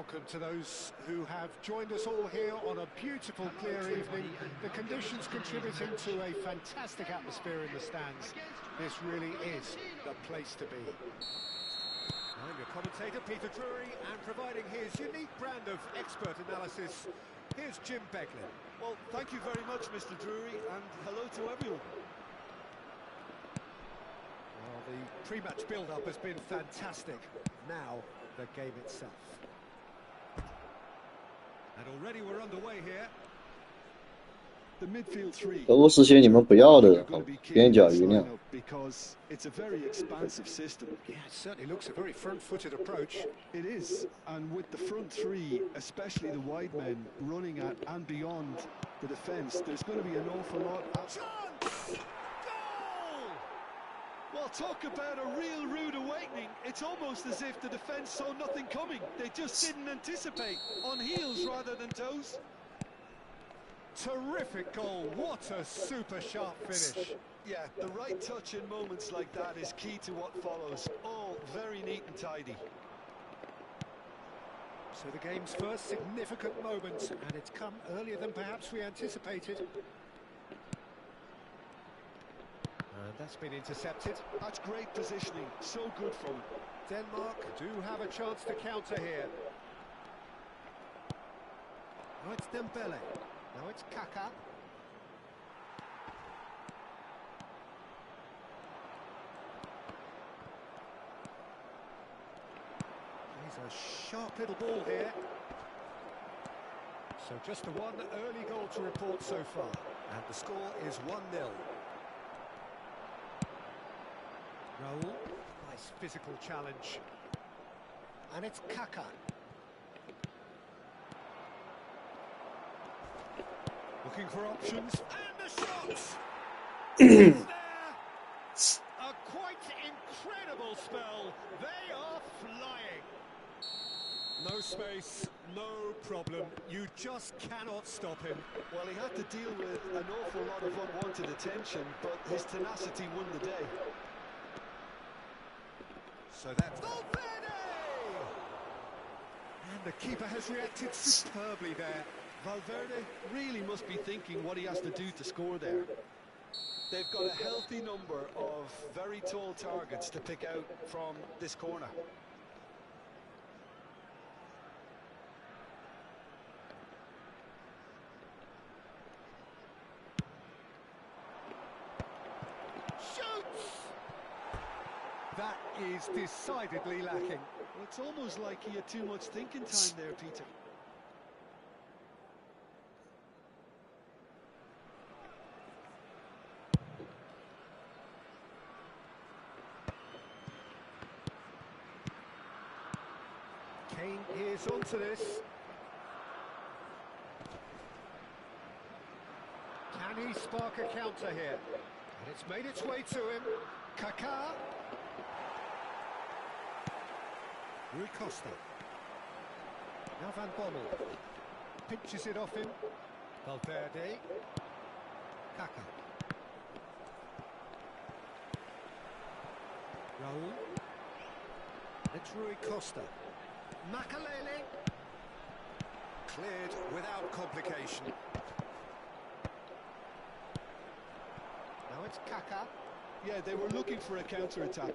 Welcome to those who have joined us all here on a beautiful, clear evening. The conditions contributing to a fantastic atmosphere in the stands. This really is the place to be. I'm your commentator, Peter Drury, and providing his unique brand of expert analysis, here's Jim Beglin. Well, thank you very much, Mr. Drury, and hello to everyone. Well, the pre-match build-up has been fantastic. Now, the game itself. And already we're underway here. The midfield three. 俄罗斯些你们不要的边角余量。 Because it's a very expansive system. Yeah, it certainly looks a very front-footed approach. It is, and with the front three, especially the wide men running at and beyond the defence, there's going to be an awful lot. Chance! Goal! Well, talk about a real rude awakening. It's almost as if the defence saw nothing coming. They just didn't anticipate, on heels rather than toes. Terrific goal, what a super sharp finish. Yeah, the right touch in moments like that is key to what follows. All very neat and tidy. So the game's first significant moment, and it's come earlier than perhaps we anticipated. And that's been intercepted. That's great positioning, so good from it. Denmark do have a chance to counter here. Now it's Dembele. Now it's Kaká. He's a sharp little ball here. So just the one early goal to report so far. And the score is 1-0. Raul. Nice physical challenge. And it's Kaká. Looking for options, and the shots! There! A quite incredible spell. They are flying. No space, no problem. You just cannot stop him. Well, he had to deal with an awful lot of unwanted attention, but his tenacity won the day. So that's Valverde! And the keeper has reacted superbly there. Valverde really must be thinking what he has to do to score there. They've got a healthy number of very tall targets to pick out from this corner. Shoots! That is decidedly lacking. Well, it's almost like he had too much thinking time there, Peter. Kane is onto this. Can he spark a counter here? And it's made its way to him. Kaká. Rui Costa. Now Van Bommel. Pinches it off him. Valverde. Kaká. Raul. It's Rui Costa. Makalele. Cleared without complication. Now it's Kaká. Yeah, they were looking for a counter-attack.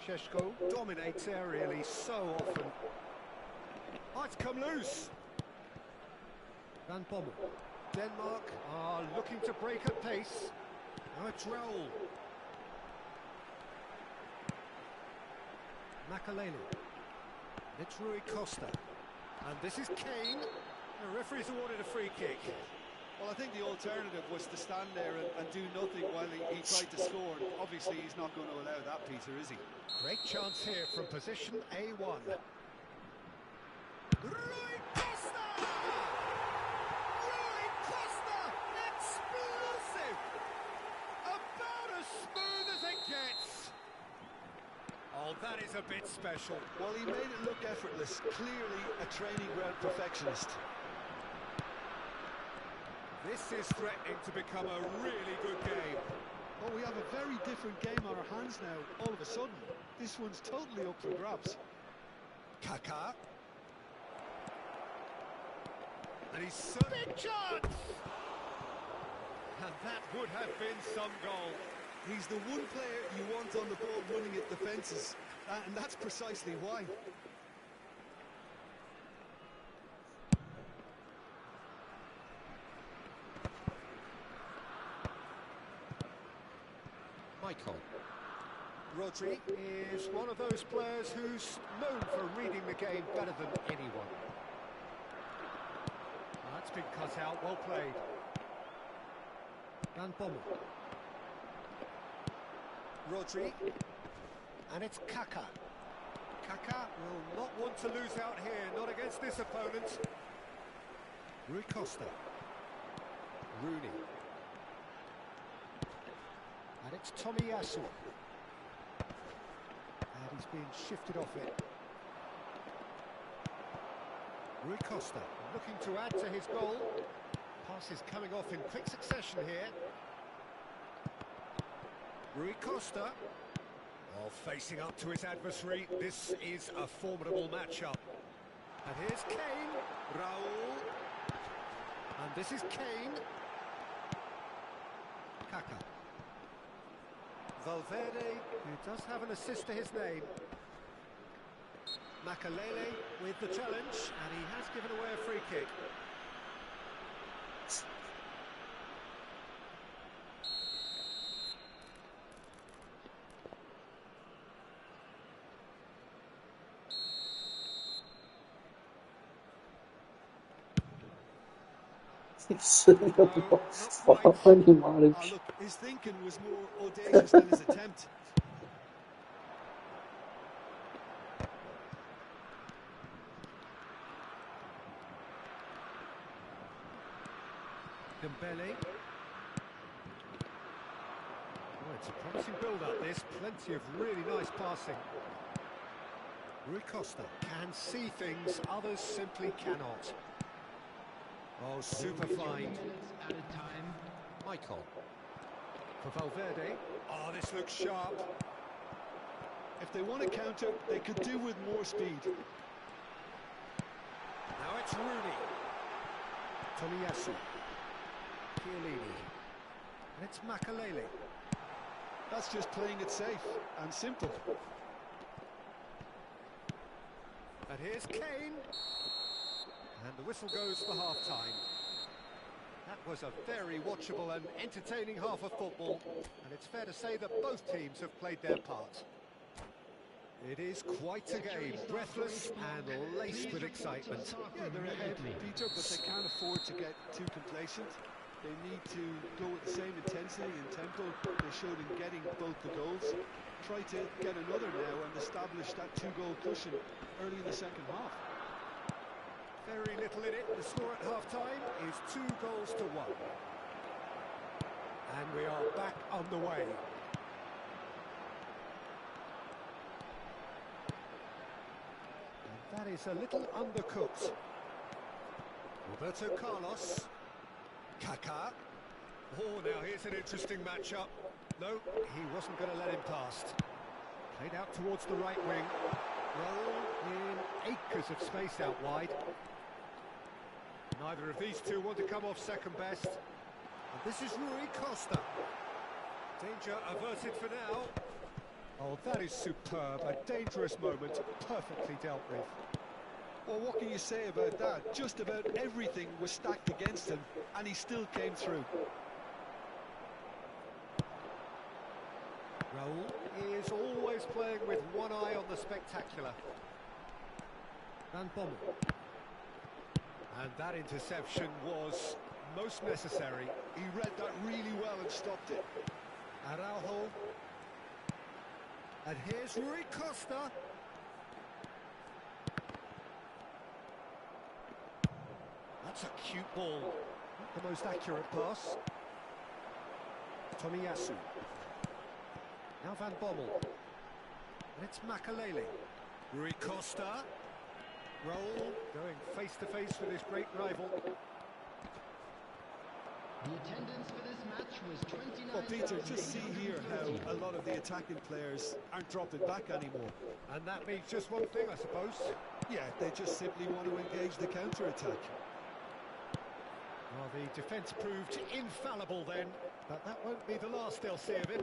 Šeško dominates aerially so often. Oh, it's come loose. Van Bommel. Denmark are looking to break at pace. Now it's Raul. Makalele. It's Rui Costa. And this is Kane. The referee's awarded a free kick. Well, I think the alternative was to stand there and do nothing while he tried to score. Obviously, he's not going to allow that, Peter, is he? Great chance here from position A1. Rui Costa! Rui Costa! Explosive! About as smooth as it gets. Oh, that is a bit special. Well, he made it look effortless. Clearly a training ground perfectionist. This is threatening to become a really good game. Oh, we have a very different game on our hands now, all of a sudden. This one's totally up for grabs. Kaká. And he's big chance! And that would have been some goal. He's the one player you want on the ball running at defences, and that's precisely why. Michael. Rodri is one of those players who's known for reading the game better than anyone. That's been cut out, well played. Van Bommel. Rodri. And it's Kaká. Kaká will not want to lose out here, not against this opponent. Rui Costa. Rooney. And it's Tomiyasu. And he's being shifted off it. Rui Costa looking to add to his goal. Passes coming off in quick succession here. Rui Costa. Well, facing up to his adversary, this is a formidable matchup. And here's Kane. Raul. And this is Kane. Kaká. Valverde, who does have an assist to his name. Makelele with the challenge, and he has given away a free kick. Look, his thinking was more audacious than his attempt. Dembele. Oh, it's a promising build-up, this. Plenty of really nice passing. Rui Costa can see things others simply cannot. Oh, super fine. Michael. For Valverde. Oh, this looks sharp. If they want to counter, they could do with more speed. Now it's Rooney. Tomiyasu. Chiellini. And it's Makelele. That's just playing it safe and simple. And here's Kane. And the whistle goes for half-time. That was a very watchable and entertaining half of football, and it's fair to say that both teams have played their part. It is quite a game, breathless and laced with excitement. Yeah, they're ahead, Peter, but they can't afford to get too complacent. They need to go with the same intensity and tempo they showed in getting both the goals. Try to get another now and establish that two-goal cushion early in the second half. Very little in it. The score at half-time is 2-1. And we are back on the way. And that is a little undercooked. Roberto Carlos. Kaká. Oh, now here's an interesting matchup. No, he wasn't going to let him past. Played out towards the right wing. Raul in acres of space out wide. Neither of these two want to come off second best. And this is Rui Costa. Danger averted for now. Oh, that is superb. A dangerous moment, perfectly dealt with. Well, what can you say about that? Just about everything was stacked against him, and he still came through. Raul is always playing with one eye on the spectacular. Van Bommel. And that interception was most necessary. He read that really well and stopped it. Araujo. And here's Rui Costa. That's a cute ball. Not the most accurate pass. Tomiyasu. Now Van Bommel. And it's Makelele. Rui Costa. Raul going face-to-face with his great rival. The attendance for this match was 29,000. Well, Peter, just see here how a lot of the attacking players aren't dropping back anymore. And that means just one thing, I suppose. Yeah, they just simply want to engage the counter-attack. Well, the defence proved infallible then, but that won't be the last they'll see of him.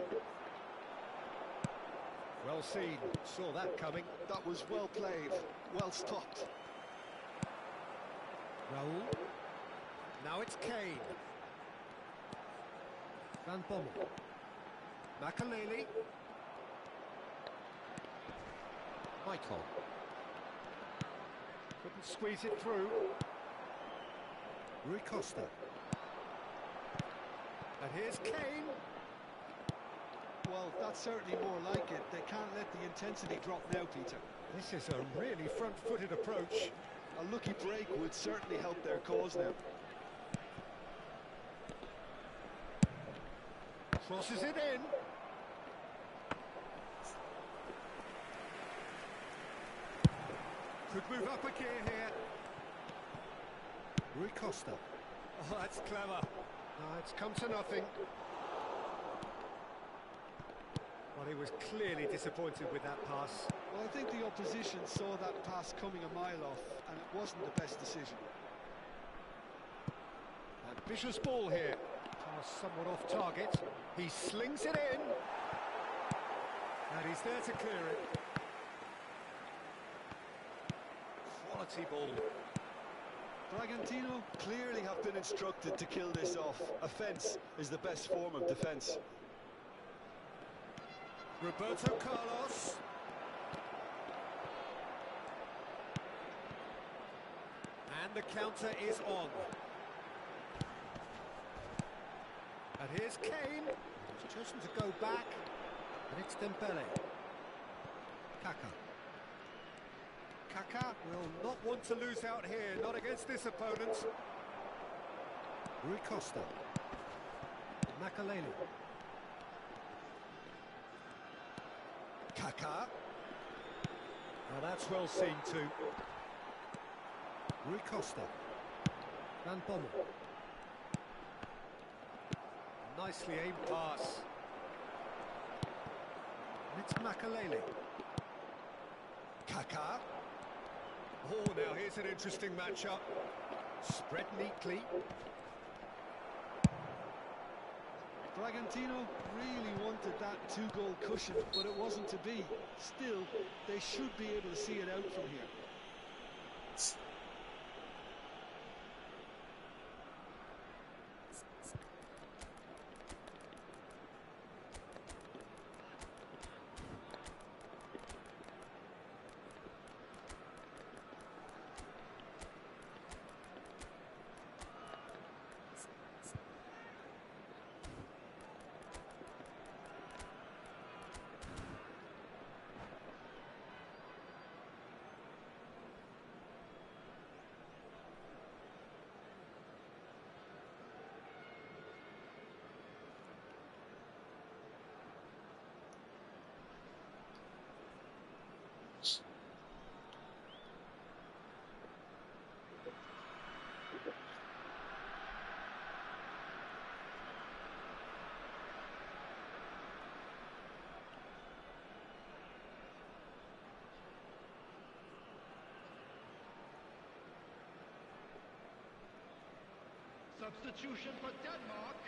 Well seen, saw that coming. That was well played, well stopped. Raul. Now it's Kane. Van Bommel. Makaleli. Michael. Couldn't squeeze it through. Rui Costa. And here's Kane. Well, that's certainly more like it. They can't let the intensity drop now, Peter. This is a really front-footed approach. A lucky break would certainly help their cause now. Crosses it in. Could move up a gear here. Rui Costa. Oh, that's clever. It's come to nothing. Well, he was clearly disappointed with that pass. Well, I think the opposition saw that pass coming a mile off, and it wasn't the best decision. Ambitious ball here. Pass somewhat off target. He slings it in. And he's there to clear it. Quality ball. Bragantino clearly have been instructed to kill this off. Offence is the best form of defence. Roberto Carlos. And the counter is on. And here's Kane. He's chosen to go back. And it's Dembele. Kaka. Kaka will not want to lose out here, not against this opponent. Rui Costa. Makaleli. Kaka. Well, that's well seen too. Rui Costa. Van Bommel. Nicely aimed pass. And it's Makaleli. Kaka. Oh, now here's an interesting matchup. Spread neatly. Bragantino really wanted that two-goal cushion, but it wasn't to be. Still, they should be able to see it out from here. Substitution for Denmark.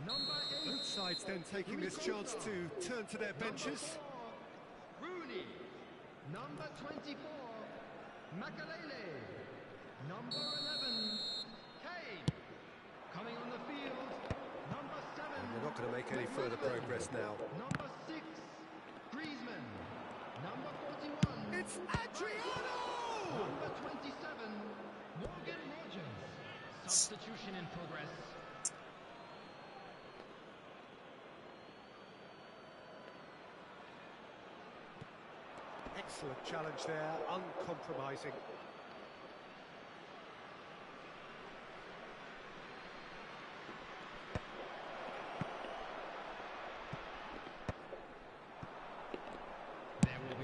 Number 8. Both sides then taking this chance to turn to their benches. Rooney. Number 24. Makaleli. Number 11. Kane. Coming on the field. Number 7. They're not going to make any further progress now. Number 6. Griezmann. Number 41. It's Adriano! Number 27. Morgan Rogers. Substitution in progress. Excellent challenge there, uncompromising.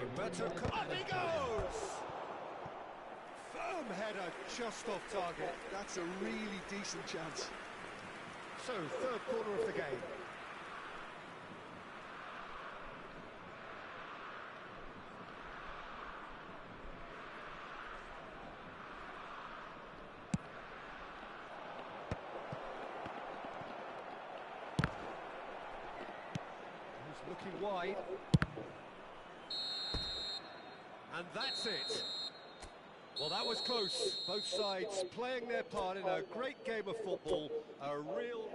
Roberto, up he goes! Firm header, just off target. That's a really decent chance. So, third quarter of the game. looking wide. And that's it. Well, that was close. Both sides playing their part in a great game of football. A real...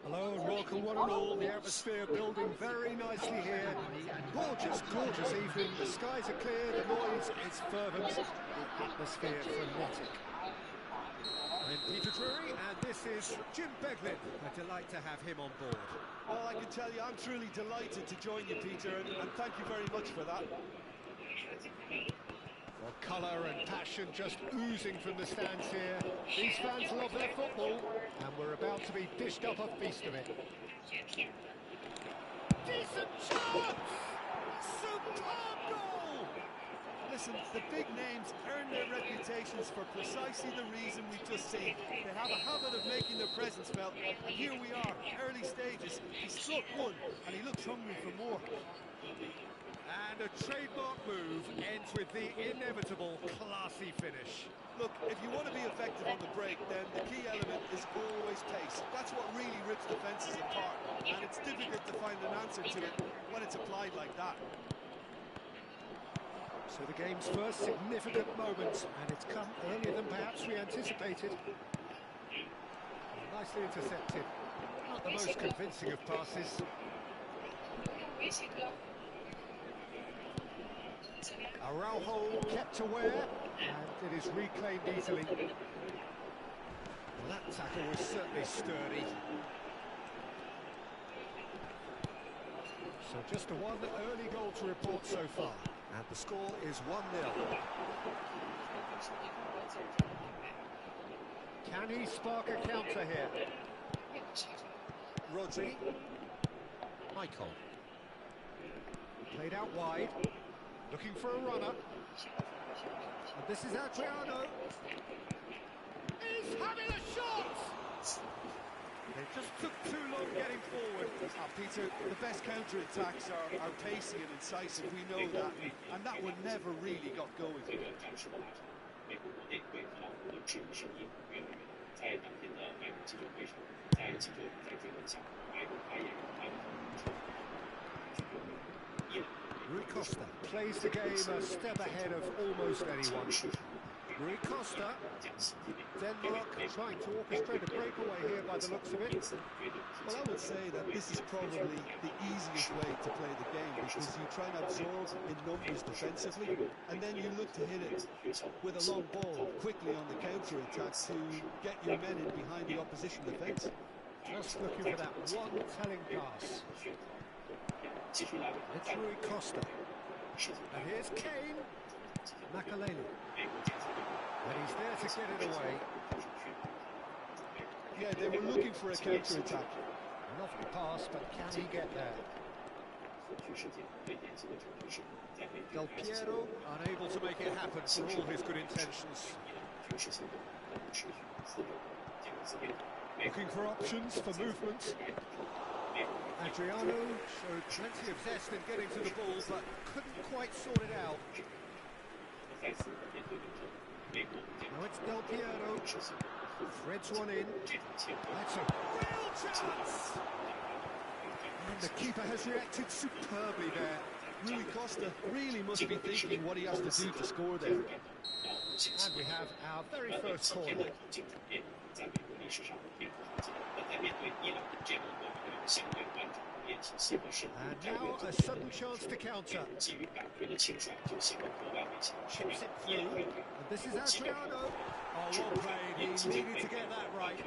Hello and welcome one and all. The atmosphere building very nicely here. Gorgeous, gorgeous evening. The skies are clear, the noise is fervent, the atmosphere frenetic. I'm Peter Drury and this is Jim Beglin. A delight to have him on board. Well, I can tell you I'm truly delighted to join you, Peter, and thank you very much for that. Well, colour and passion just oozing from the stands here. These fans love their football, and we're about to be dished up a feast of it. Decent chance! Superb goal! Listen, the big names earn their reputations for precisely the reason we've just seen. They have a habit of making their presence felt, and here we are, early stages. He struck one, and he looks hungry for more. And a trademark move ends with the inevitable classy finish. Look, if you want to be effective on the break, then the key element is always pace. That's what really rips defences apart, and it's difficult to find an answer to it when it's applied like that. So the game's first significant moment, and it's come earlier than perhaps we anticipated. Nicely intercepted. Not the most convincing of passes. Araujo kept aware, and it is reclaimed easily. Well, that tackle was certainly sturdy. So just a one early goal to report so far, and the score is 1-0. Can he spark a counter here? Rodri. Michael. Played out wide. Looking for a runner. And this is Adriano. He's having a shot! They just took too long getting forward. Peter, the best counter-attacks are pacey and incisive, we know that. And that one never really got going. Rui Costa plays the game a step ahead of almost anyone. Rui Costa, Denmark trying to orchestrate a breakaway here by the looks of it. Well, I would say that this is probably the easiest way to play the game, because you try and absorb in numbers defensively, and then you look to hit it with a long ball quickly on the counter-attack to get your men in behind the opposition defence. Just looking for that one telling pass. It's Rui Costa. And here's Kane. Makaleli. And he's there to get it away. Yeah, they were looking for a counter-attack. Lovely pass, but can he get there? Del Piero unable to make it happen for all his good intentions. Looking for options for movement. Adriano showed plenty of zest in getting to the ball, but couldn't quite sort it out. Now it's Del Piero. Threads one in. That's a real chance! And the keeper has reacted superbly there. Rui Costa really must be thinking what he has to do to score there. And we have our very first corner. And now a sudden chance to counter. Chips it through. And this is Adriano. Oh, well played. He needed to get that right.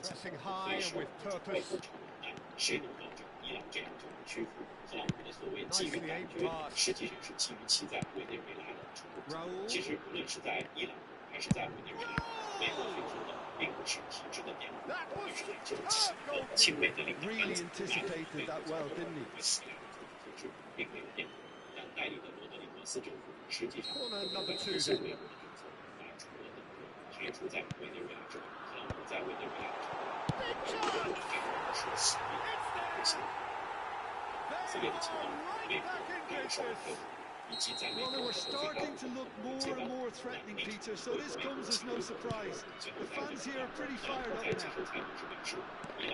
Pressing high and with purpose. Nicely aimed pass. Raul. That was Really anticipated that well, didn't he? Corner number 2 then. Well, they were starting to look more and more threatening, Peter, so this comes as no surprise. The fans here are pretty fired up now.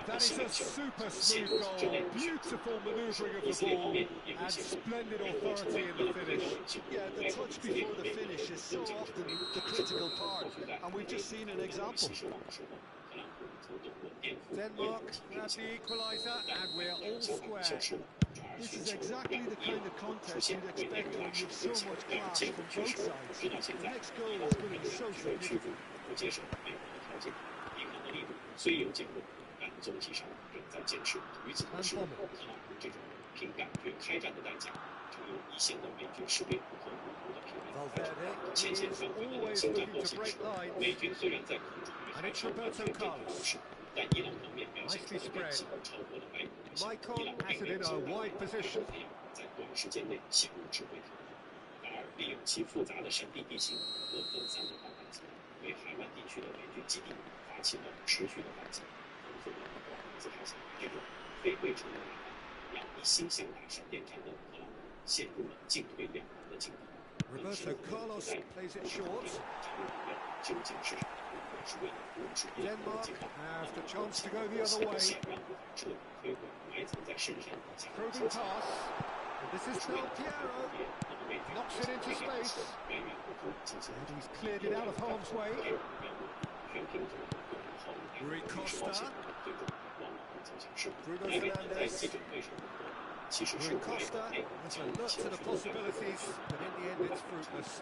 That is a super smooth goal. Beautiful manoeuvring of the ball and splendid authority in the finish. Yeah, the touch before the finish is so often the critical part, and we've just seen an example. Denmark grab the equaliser and we're all square. This is exactly the kind of contest you'd expect when you've so much class from both sides. The next goal is going to be so significant. Valverde is always looking to break lines. And it's Roberto Carlos. Nicely spread. Maicon has it in a wide position. Roberto Carlos plays it short. Denmark have the chance to go the other way. Probing pass. And this is Del Piero. Knocks it into space. And he's cleared it out of harm's way. Rui Costa. Bruno Fernandes. Rui Costa has a look to the possibilities, but in the end it's fruitless.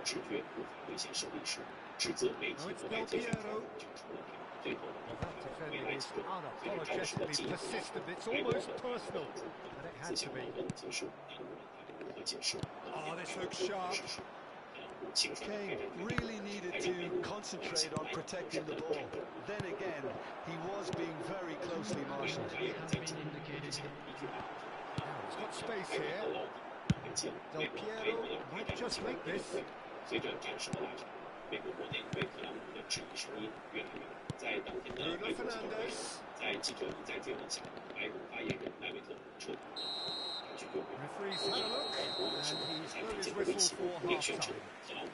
Now it's Del Piero. Well, that defending is unapologetically persistent. It's almost personal, and it had to be. Oh, this looks sharp. Kane really needed to concentrate on protecting the ball. Then again, he was being very closely marshalled. Now he's got space here. Del Piero might just make this. Bruno Fernandes. Referee's had a look, and he's blown his whistle for half-time. Well,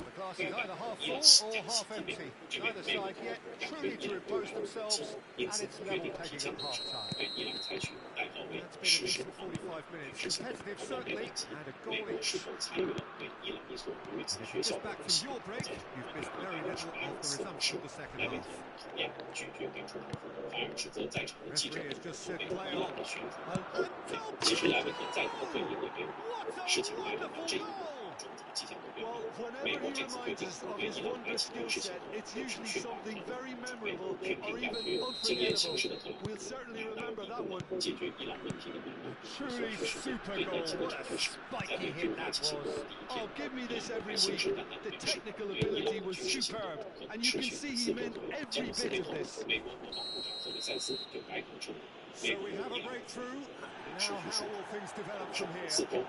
the glass is either half full or half empty. Neither side yet truly to impose themselves, and it's level pegging at half-time. That's been a decent 45 minutes. Competitive, certainly, and a goal each. If you're just back from your break, you've missed very little of the resumption of the second half. Referee has just said play on. Well, whenever he reminds us of his wondrous skill set, it's usually something very memorable or even unforgettable. We'll certainly remember that one. Truly super goal. What a spiky hit that was. Oh, give me this every week. The technical ability was superb, and you can see he meant every bit of this. So we have a breakthrough. Now how will things develop from here?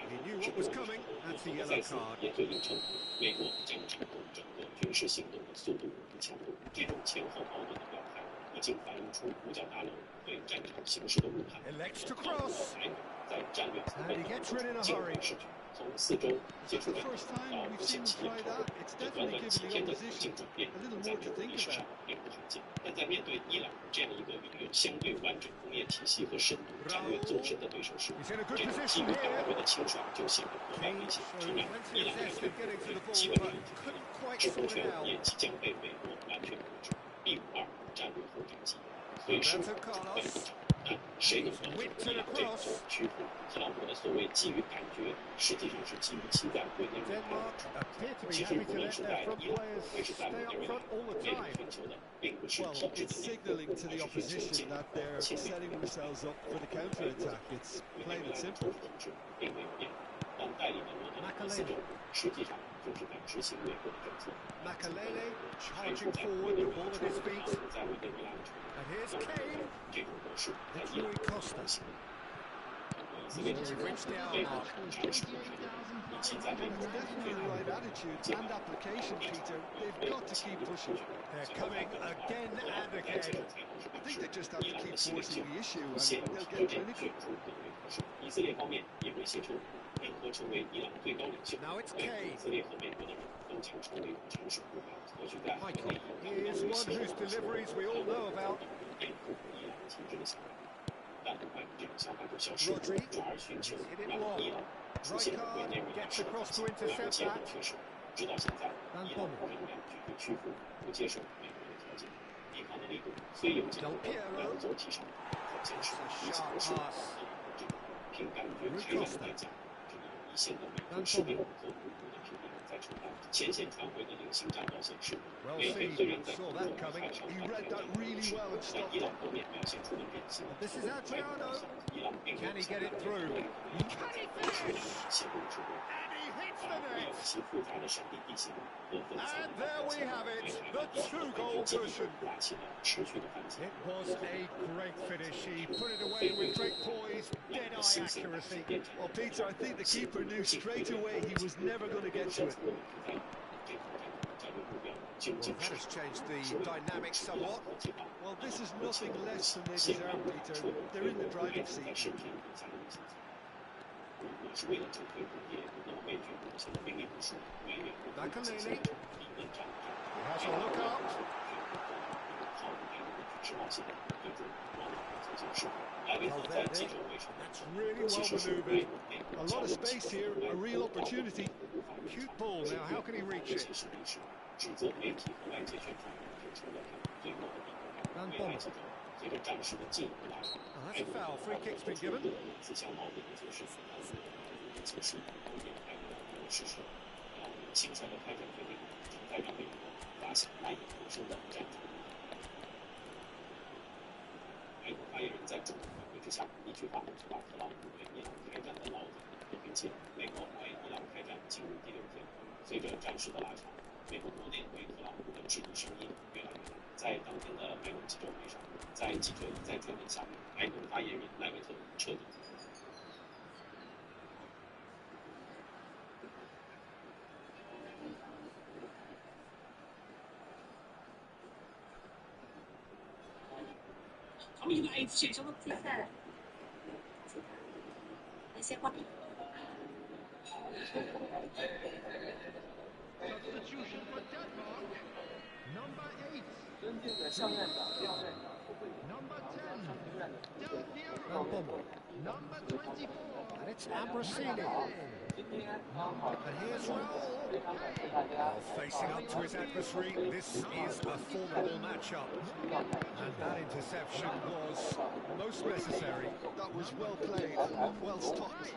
He knew what was coming. That's a 这个 yellow 赛事 card. 也对应成美国将掌控整个军事行动的速度和强度。这种前后矛盾的表态，不仅反映出五角大楼对战场形势的误判， Elects to 包括 cross. 白人在战略层 And 面 he 的 gets rid in a 进 hurry. 攻视觉，从四周接 It's 触 the 位 first time 到 we've 无限 seen 期 them 的 try 突破， that. It's 这短 definitely 短几 given 天 the 的途径 opposition 转变， a little 在 more to 历 think 史上 about. 并不罕见。但在面对伊朗这样一个拥有相对完整工业体系和深度战略纵深的对手时， He's in a 这 good 种基 position 于感 here. 觉的清爽就显得格外 Kane 危险， showed 成让 plenty 伊 of 朗队 zest 队 in getting to the 基 ball, 本 but 没问题。 couldn't quite 制空 sort it 权 out. 也即将被美国完全控制。B52战略轰炸机随时 Roberto 准备 Carlos. 出场，但谁能帮助 Whipped 伊 it 朗队 across. 做屈服？特朗普的所谓基于感觉，实际上是基于其在委内瑞拉 Denmark 的 appear to be 其实 happy 五 to 零 let 时 their 代 front 伊朗 players 会是在委 stay 内 up 瑞拉 front all the 面临 time. 寻求的，并不是 Well, 体制 it's 的碾破， signalling to 而 the 是寻求 opposition 建立 that they're 签订 setting themselves up for the 委 counter-attack. It's 内 plain 瑞 and 拉的 simple. 统治并没有变，但带领的罗德里斯州实际上就是在执行美国的政策。 Makalele 排除 charging 在委 forward, 内 the 瑞拉 ball at 冲 his 突 feet. 和在委内瑞拉的冲突。 And here's Kane. 这种模式在伊朗 Rui Costa. 行。以色列这些 He's reached the hour 美国 mark. 战术的决定，以及在美 And 国 it's definitely the right attitude and application, Peter. They've got to keep pushing. They're coming again and again. I think they just have to keep forcing the issue 不 and 陷入 they'll 这 get 点 clinical. 最终更为合适。以色列方面也会协助任何成为伊朗最高领袖， Now it's 对 Kane. 以色列和美国的人都将成为长手不法，或许在国内 Here's one whose deliveries we all know about. 颠覆伊朗体制的想法，但很快这种想法就消失了， Rodri. 转而寻求 Hit it 让 long. 伊朗出现委内瑞拉 Gets 式的 across to 和 intercept 结果 that. 却是，直到现在，伊朗仍然绝对屈服，不接受美国的条件，抵抗的力度虽有减弱，但总体上好像是无济于事。这种凭感觉推让的代价，这个有一线的美国士兵和无辜的平民在承担。前线传回的零星战报显示， Well 美军 seen. 虽然在 Saw 空 that 中 coming. 派上 He 反 read that really well and 但 stopped 伊朗 it. 方面表现出了变形。 This is Adriano. 伊朗并没 Can 有 he 想 get 到 it through? 伊朗在当时的陷入之中。 And he hits the 没有 net. 其复杂的闪地地形和分散 And 的 there we have it, the two-goal cushion. 拉起了持续的反击。 It was a great finish. He put it away with great poise, dead-eye accuracy. Well, Peter, I think the keeper knew straight away he was never going to get to it. Well, that has changed the dynamic somewhat. Well, this is nothing less than they deserve, Peter. They're in the driving seat. 是为了整退工业，那么畏惧目前的兵力不输，远远不如进行理论战 He has a look up. 好莱坞去冒险，对准往往曾经是莱维特在记者会上 That's really 其 well 实是 manoeuvred. 美 A lot of space here, a real opportunity. Cute ball now. How can he reach it? 指责媒体和外界宣传就成了他们最后的抵抗。未来几周，随着战事的进一步拉长， Oh, that's a foul. Free kick's been given. 自相矛盾的解释，其实有点太过于事实。精彩的开战决定，正在让美国打响难以脱身的战争。美国发言人在众人反馈之下，一句话就把特朗普对伊朗开战的牢底给平息了。美国为伊朗开战进入第6天，随着战事的拉长，美国国内对特朗普的质疑声音越来越大。在当天的白宫记者会上，在记者一再追问下，白宫发言人莱维特彻底。他们现在线上的比赛，那些话。 Substitution for Denmark. Number 8. 尊敬的上院长、廖院长、副会长、 Number 常常务院的 Del Piero. Number 24. And it's Ambrosini. 今天刚好 And here's Raul. 非常感谢大家 Facing up to his adversary, this is a formidable matchup. And that interception was most necessary. That was well played, well stopped.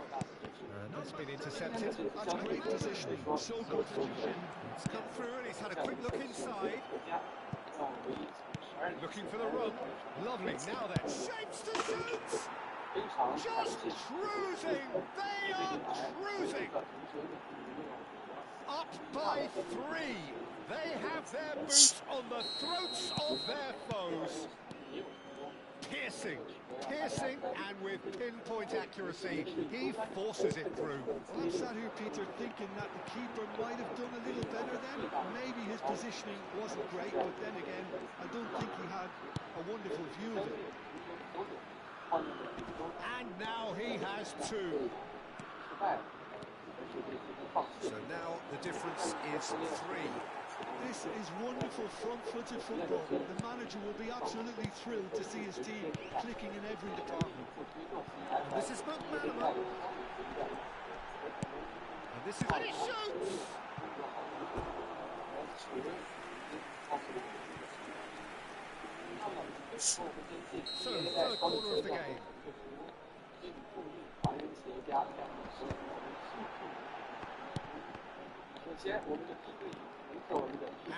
And that's been intercepted. That's great positioning, so good for him. It's come through and he's had a quick look inside. 让我们一起12点 Looking for the run. Lovely. Now then, shapes to shoot. 非常感 Just 谢 cruising. They are cruising. Up by 3. They have their boots on the throats of their foes. Piercing. Piercing and with pinpoint accuracy, he forces it through. Well, I'm sat here, Peter, thinking that the keeper might have done a little better then. Maybe his positioning wasn't great, but then again, I don't think he had a wonderful view of it. And now he has two. So now the difference is 3. This is wonderful front-footed football. The manager will be absolutely thrilled to see his team clicking in every department. And this is McManaman. And this is... And he shoots! So, third corner of the game.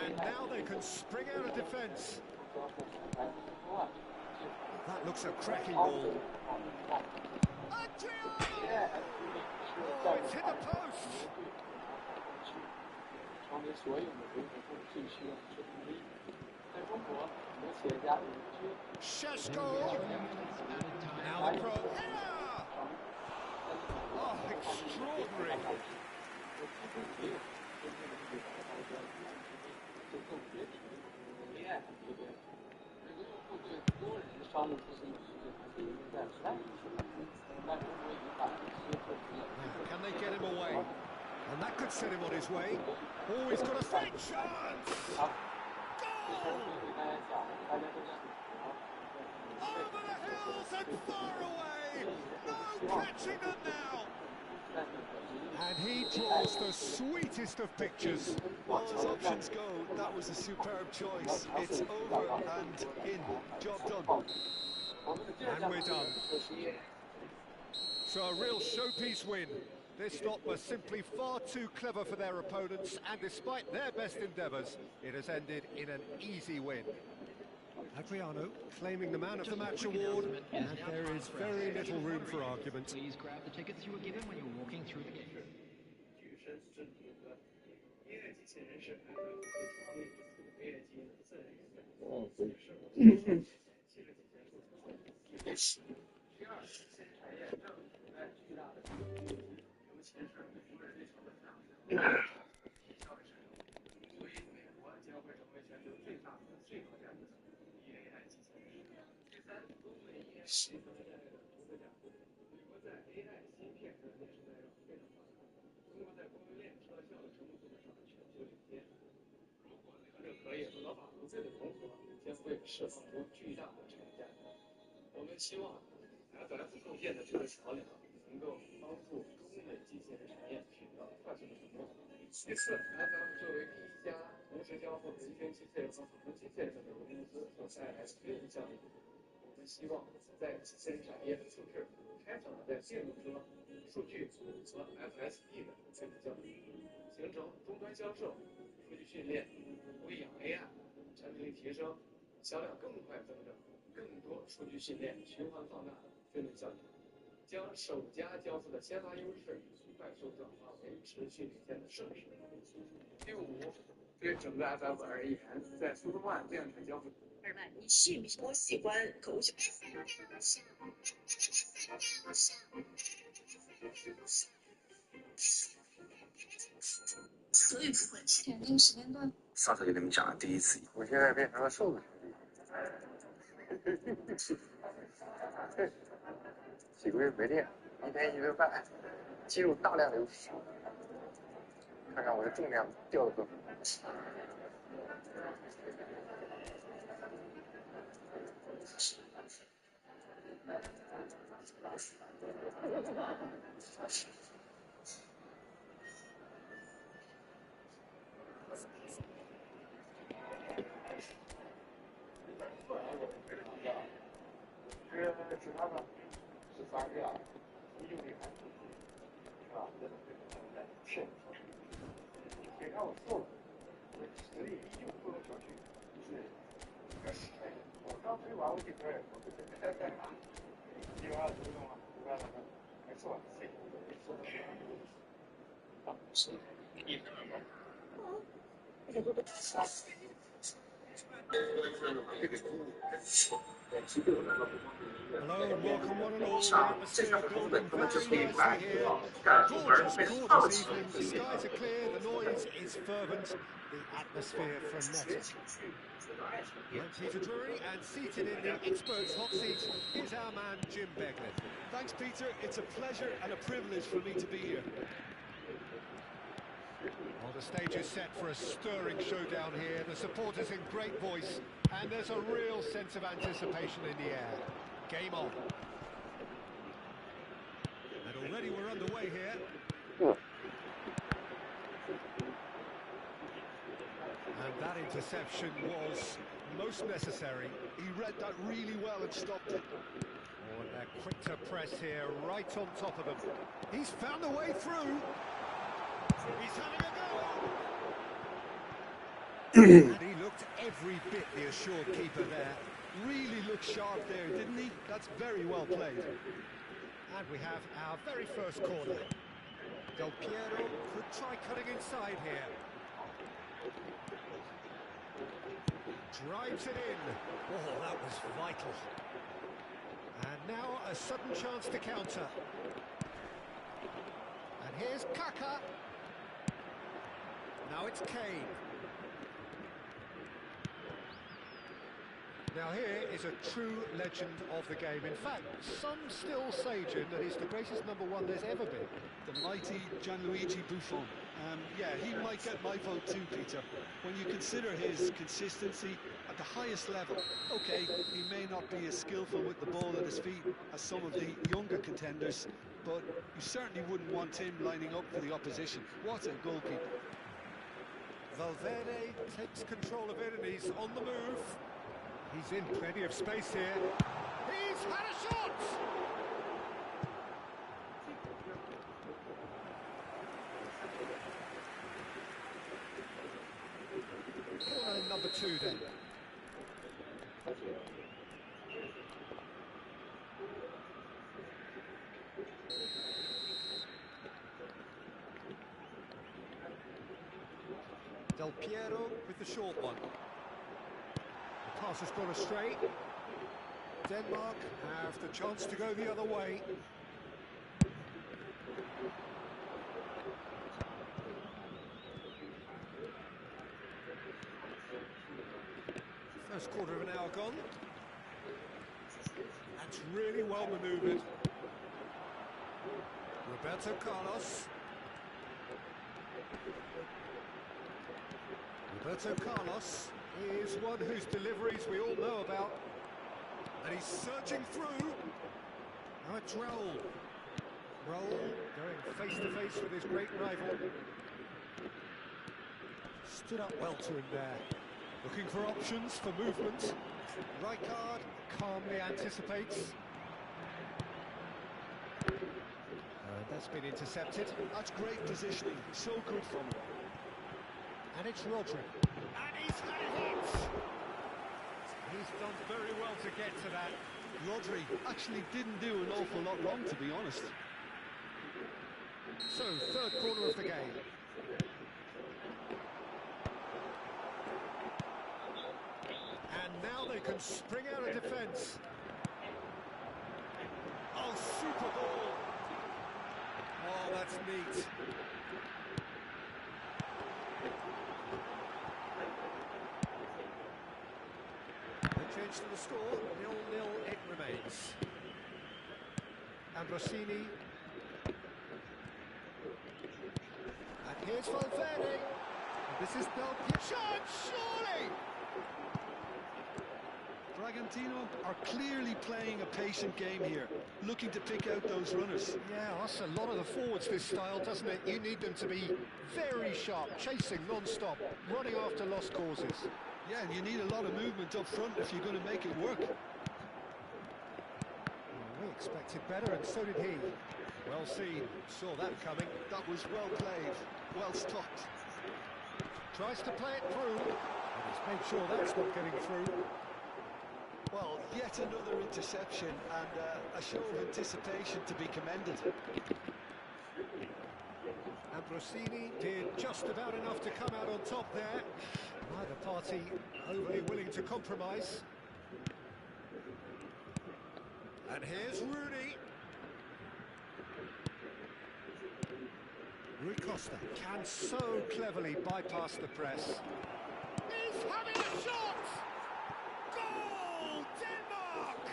And now they can spring out of defence. That looks a cracking ball. Adriano! Oh, it's hit the post! Šeško! Now the pro... Oh, extraordinary! Can they get him away? And that could set him on his way. Oh, he's got a great chance! Goal! Over the hills and far away! No catching them now! And he draws the sweetest of pictures. Well, as options go, that was a superb choice. It's over and in. Job done. And we're done. So a real showpiece win. This lot were simply far too clever for their opponents, and despite their best endeavours, it has ended in an easy win. Adriano claiming the Man of the Match award, and there is very little room for argument. Please grab the tickets you were given when you were walking through the gate. FS 构建的这个桥梁能够帮助工业机械产业取得快速的成功。其次 ，FM 作为第一家同时交付人形机械和仿生机械这么一个公司，所带来的业务效益，我们希望在机械人产业的测试开展了在电动车、数据和 FSD 的测试教育，形成终端销售、数据训练、喂养 AI、产品力提升、销量更快增长、更多数据训练循环放大的推论效应，将首家交付的先发优势快速转化为持续领先的盛世。第五，对整个 FF 而言，在速度慢量产交付。二万，你信不信？我喜欢狗血。所以不会选定时间段。上次就跟你讲了第一次，我现在变成了瘦子。几个月没练，一天1顿饭，肌肉大量流失。看看我的重量掉了多少。是他们13个啊，一用力还是吧？是，别看我瘦了，我实力依旧不容小觑。是，我刚推完我就开始，120分钟了，120分，没错，没错。是，1分钟。Hello and welcome one and all. The atmosphere building very nicely here. Gorgeous, gorgeous evening. The skies are clear, the noise is fervent, the atmosphere frenetic. I'm Peter Drury, and seated in the experts' hot seat is our man Jim Beglin. Thanks, Peter. It's a pleasure and a privilege for me to be here. Well, the stage is set for a stirring showdown here. The supporters in great voice, and there's a real sense of anticipation in the air. Game on. And already we're underway here. And that interception was most necessary. He read that really well and stopped it. Oh, and they're quick to press here, right on top of them. He's found a way through. He's having a go. And he looked every bit the assured keeper there. Really looked sharp there, didn't he? That's very well played. And we have our very first corner. Del Piero could try cutting inside here. Drives it in. Oh, that was vital. And now a sudden chance to counter. And here's Kaka. Now it's Kane. Now here is a true legend of the game. In fact, some still say, Jim, that he's the greatest number one there's ever been. The mighty Gianluigi Buffon. Yeah, he might get my vote too, Peter. When you consider his consistency at the highest level, okay, he may not be as skillful with the ball at his feet as some of the younger contenders, but you certainly wouldn't want him lining up for the opposition. What a goalkeeper. Valverde takes control of it and he's on the move. He's in plenty of space here. He's had a shot! Corner number 2 then. Del Piero with the short one. The pass has gone astray. Denmark have the chance to go the other way. First quarter of an hour gone. That's really well manoeuvred. Roberto Carlos. Roberto Carlos is one whose deliveries we all know about. And he's surging through. Now it's Raul. Raul going face to face with his great rival. Stood up well to him there. Looking for options for movement. Rijkaard calmly anticipates. And that's been intercepted. That's great positioning. So good from him. And it's Rodri. And he's had a hit! He's done very well to get to that. Rodri actually didn't do an awful lot wrong, to be honest. So, third quarter of the game. And now they can spring out of defence. Oh, super ball! Oh, that's neat. Change to the score, 0-0 it remains. Ambrosini. And here's Valverde. And this is Del Piero. Surely! Bragantino are clearly playing a patient game here, looking to pick out those runners. Yeah, that's a lot of the forwards, this style, doesn't it? You need them to be very sharp, chasing non-stop, running after lost causes. Yeah, and you need a lot of movement up front if you're going to make it work. Well, we expected better, and so did he. Well seen, saw that coming. That was well played, well stopped. Tries to play it through, and he's made sure that's not getting through. Well, yet another interception, and a show of anticipation to be commended. Rossini did just about enough to come out on top there. Neither party overly willing to compromise. And here's Rooney. Rui Costa can so cleverly bypass the press. He's having a shot! Goal! Denmark!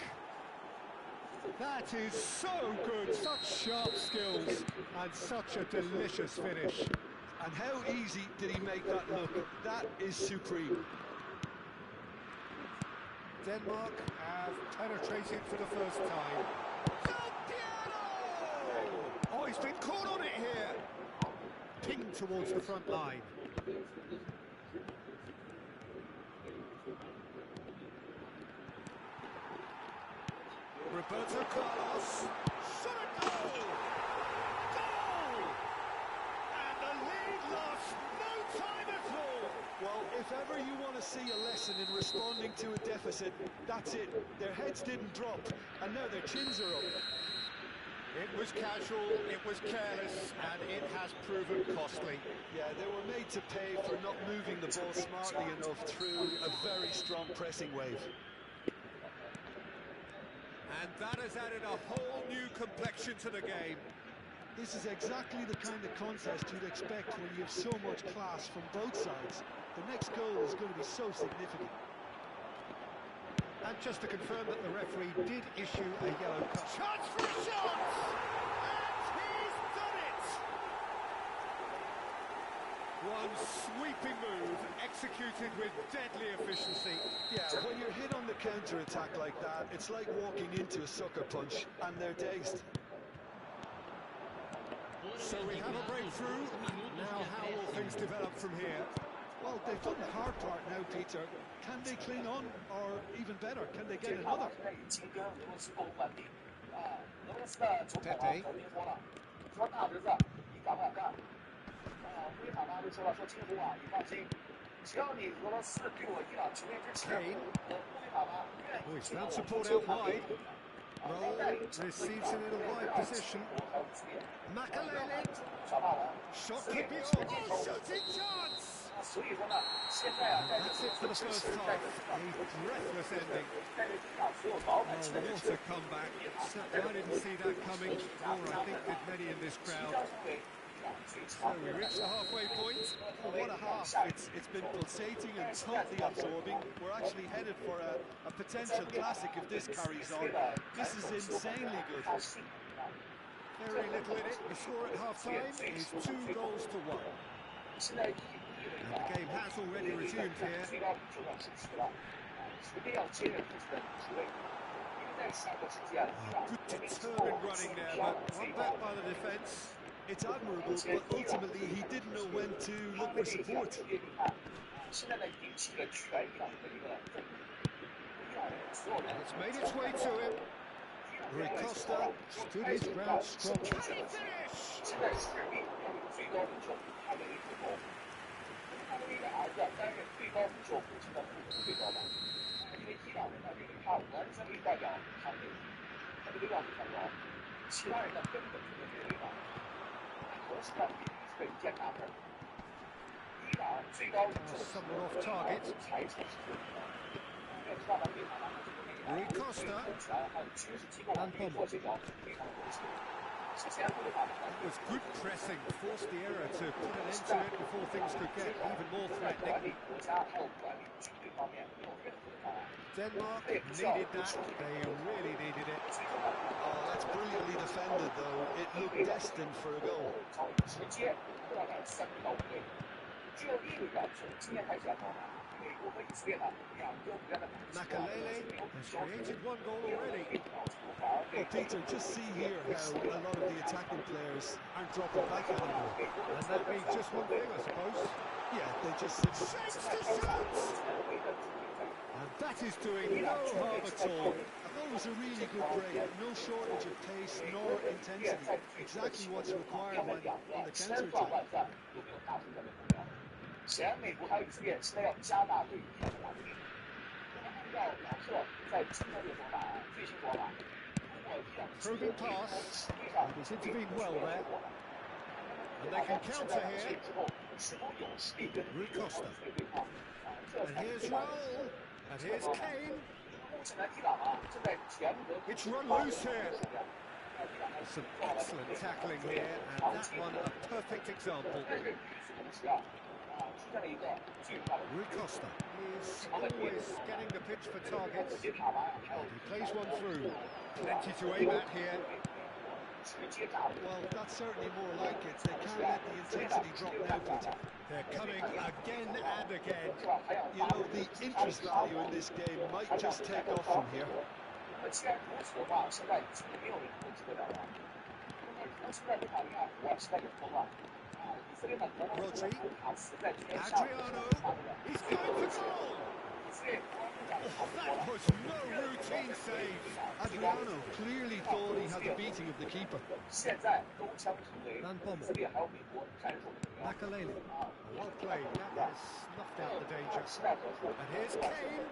That is so good, such sharp skills and such a delicious finish. And how easy did he make that look? That is supreme. Denmark have penetrated for the first time. Del Piero! Oh, he's been caught on it here. Pinged towards the front line. Roberto Carlos. Shot a goal! Goal! And the lead lost no time at all. Well, if ever you want to see a lesson in responding to a deficit, that's it. Their heads didn't drop, and now their chins are up. It was casual, it was careless, and it has proven costly. Yeah, they were made to pay for not moving the ball smartly enough through a very strong pressing wave. And that has added a whole new complexion to the game. This is exactly the kind of contest you'd expect when you have so much class from both sides. The next goal is going to be so significant. And just to confirm that the referee did issue a yellow card. Chance for a shot! And he's done it! One sweeping move, executed with deadly efficiency. Yeah, when you're hit on the counter-attack like that, it's like walking into a sucker punch, and they're dazed. So we have a breakthrough. Now how will things develop from here? Well, they've done the hard part now, Peter. Can they cling on, or even better, can they get another? Pepe. Kane. Oh, he's found support out wide. Roll receives him in a wide position. Makalele. Shot could be on. Oh, shooting chance! That's it for the first half. A breathless ending. Oh, what a comeback. I didn't see that coming, nor I think did many in this crowd. So we reached the halfway point. Well, what a half. It's been pulsating and totally absorbing. We're actually headed for a potential classic if this carries on. This is insanely good. Very little in it. The score at half-time is 2 goals to 1. And the game has already resumed here. Oh, good determined running there, but one back by the defence. It's admirable, but ultimately he didn't know when to look for support. It's made its way to him. Rui Costa stood his ground strong. Can he finish? Someone off target. Rui Costa. And Pommel. It was good pressing, forced the error to put an end to it before things could get even more threatening. Denmark needed that, they really needed it. Oh, that's brilliantly defended though. It looked destined for a goal. Makalele has created 1 goal already. Well, Peter, just see here how a lot of the attacking players aren't dropping back anymore. And that means just one thing, I suppose. Yeah, they just... Shapes to shoot! And that is doing no harm at all. I thought it was a really good break. No shortage of pace nor intensity. Exactly what's required when on the counter-attack. 显然美国还有以色列现在要加大对于伊朗的压力。按照马特在今天的说法，最新说法，如果伊朗 Probing pass. He's intervened well there. And they can counter here. Rui Costa. And here's Raul. And here's Kane. It's run loose here. Some excellent tackling here, and that one a perfect example. Rui Costa is always scanning the pitch for targets. He plays one through. Plenty to aim at here. Well, that's certainly more like it. They can't let the intensity drop now, Peter. They're coming again and again. You know, the interest value in this game might just take off from here. Rodri. Adriano. He's going for goal. Oh, that was no routine save. Adriano clearly thought he had the beating of the keeper. Van Bommel. Makaleli. Well played. That has snuffed out the danger. And here's Kane.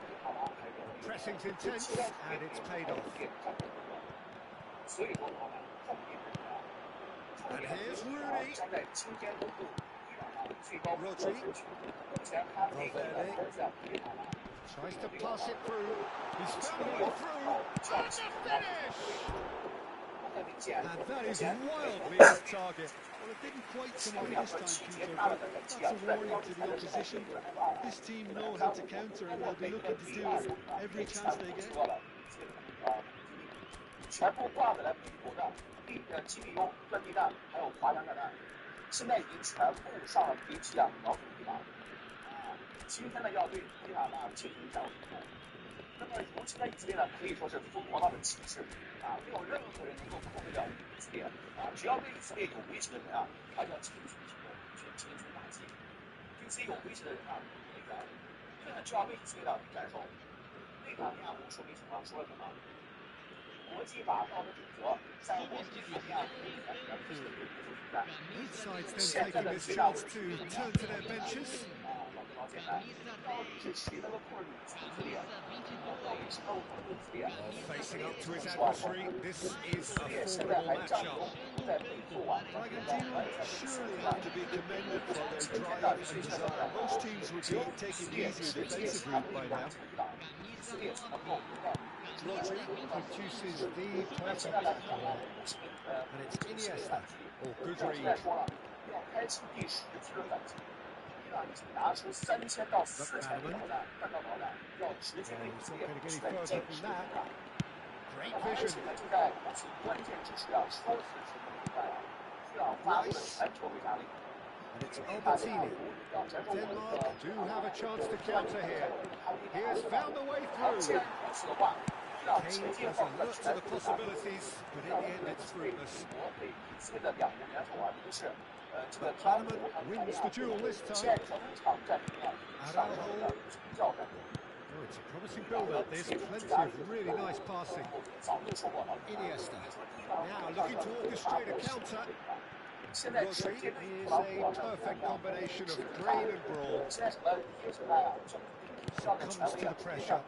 Pressing's intense, and it's paid off. And here's Rooney. Rodri. Valverde. Tries to pass it through. He's found a way through. And the finish! And that is wildly off target. Well, it didn't quite come off this time, Peter, but that's a warning to the opposition. This team know how to counter, and they'll be looking to do it every chance they get. 全部挂回来美国的基地用钻地弹，还有滑翔炸弹，现在已经全部上了飞机啊，老鼠地板。今天呢，要对伊朗呢进行战术突破。那么如今的以色列呢，可以说是疯狂到了极致啊，没有任何人能够控制掉以色列啊，只要对以色列有威胁的人啊，他就要进行行动，去进行打击。对自己有威胁的人啊，人员，这呢就要为以色列的斩首。内塔尼亚胡说明什么？说了什么？ Both sides then taking this chance to turn to their benches. Facing up to his adversary, this is a formidable matchup. Bragantino surely have to be commended for their drive and desire. Most teams would be taking the easier defensive route by now. Rodri produces the perfect tackle, and it's Iniesta or Gudry. McManaman. He's not going to get any further than that. Great vision. Nice. And it's Albertini. Denmark do have a chance to counter here. He has found a way through. Kane was alert to the possibilities, but in the end it's fruitless. McManaman wins the duel this time. Araujo. Oh, it's a promising build-up this, plenty of really nice passing. Iniesta. Now looking to orchestrate a counter. Rodri is a perfect combination of brain and brawn. Succumbs to the pressure.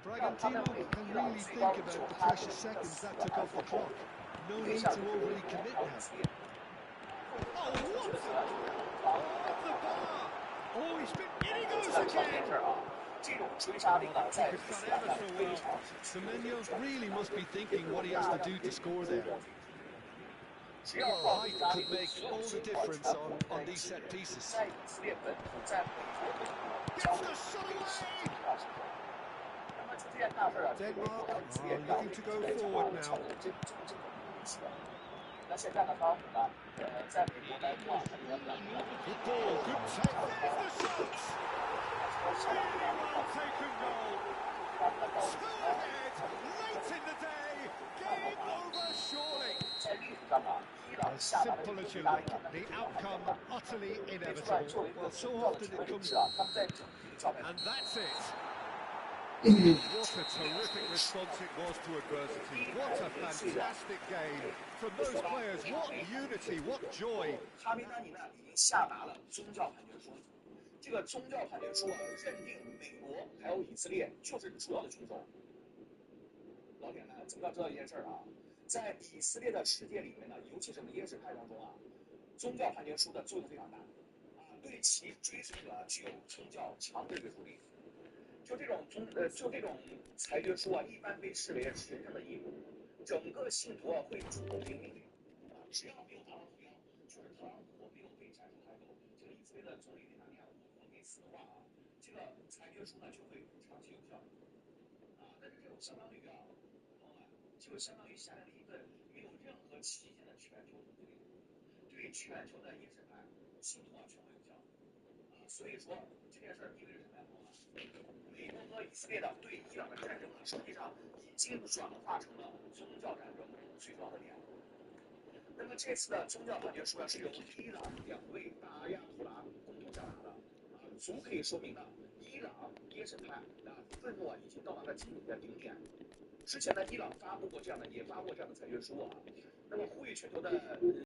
Bragantino can really think about the precious seconds that took off the clock. No need to overly commit now. Oh, what? Off the bar! Oh, he's been in, he goes again! Semenyo really must be thinking what he has to do to score there. Well, height could make all the difference on these set pieces. Gets the shot away! Denmark are looking to go forward now. Good ball, good take. There's the shot! Really well taken goal. 2 ahead, late in the day. Game over surely. As simple as you like, the outcome utterly inevitable. Well, so often it comes... And that's it. What a terrific response it was to adversity. What a fantastic game. From those players, what unity, what joy. 哈梅丹尼呢已经下达了宗教判决书，这个宗教判决书啊，认定美国还有以色列就是主要的凶手。老铁们，知不知道一件事啊？在以色列的世界里面呢，尤其是耶式派当中啊，宗教判决书的作用非常大对其追随者具有宗教强制约束力。就这种裁决书啊，一般被视为神圣的义务，整个信徒会主动听命令只要没有达到目标，就是特朗普没有被斩首开口，这个以色列的总理内塔尼亚胡没死的话这个裁决书呢就会长期有效但是这种相当于朋友们，就相当于下令了一份没有任何期限的全球统治令，对全球的耶审判信徒全部有效所以说这件事意味着什么呀，朋友们？美国和以色列的对伊朗的战争实际上已经转化成了宗教战争最重要的点。那么这次的宗教判决书是由伊朗2位大阿亚图拉共同下达的足可以说明呢，伊朗耶审判愤怒已经到达了顶点。之前呢，伊朗也发布过这样的裁决书那么呼吁全球的